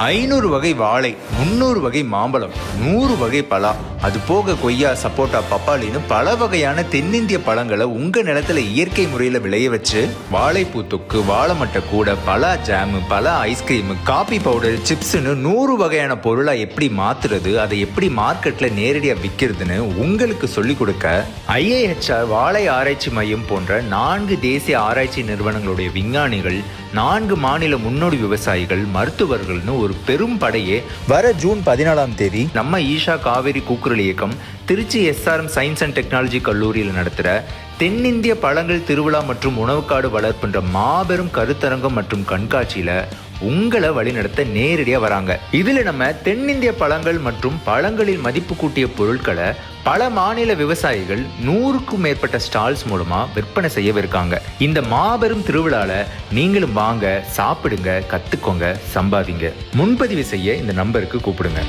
500 வகை வாழை, 300 வகை மாம்பழம், 100 வகை பலா, அது போக கொய்யா, சப்போட்டா, பப்பாளின்னு பல வகையான தென்னிந்திய பழங்களை உங்க நிலத்துல இயற்கை முறையில விளைய வச்சு வாழைப்பூ தொக்கு, வாழைமட்டை கூடை, பலா ஜாமு, பலா ஐஸ்கிரீம், காபி பவுடர், சிப்ஸ்னு 100 வகையான பொருளா எப்படி மாத்துறது, அதை எப்படி மார்க்கெட்ல நேரடியா விற்கிறதுன்னு உங்களுக்கு சொல்லிக் கொடுக்க IIHR வாழை ஆராய்ச்சி மையம் போன்ற 4 தேசிய ஆராய்ச்சி நிறுவனங்களுடைய விஞ்ஞானிகள், 4 மாநில முன்னோடி விவசாயிகள், மருத்துவர்கள்னு ஒரு பெரும் படையே வர ஜூன் 14ஆம் தேதி நம்ம ஈஷா காவேரி கூக்குரல் இயக்கம் Trichy SRM science and technology கல்லூரியில் நடத்துகிற தென்னிந்திய பழங்கள் திருவிழா மற்றும் உணவுக்காடு வளர்ப்புன்ற மாபெரும் கருத்தரங்கம் மற்றும் கண்காட்சியில உங்களை வழிநடத்த நேரடியாக வராங்க. இதுல நம்ம தென்னிந்திய பழங்கள் மற்றும் பழங்களில் மதிப்பு கூட்டிய பொருட்களை பல மாநில விவசாயிகள் 100க்கும் மேற்பட்ட ஸ்டால்ஸ் மூலமா விற்பனை செய்யவிருக்காங்க. இந்த மாபெரும் திருவிழால நீங்களும் வாங்க, சாப்பிடுங்க, கத்துக்கோங்க, சம்பாதிங்க. முன்பதிவு செய்ய இந்த நம்பருக்கு கூப்பிடுங்க.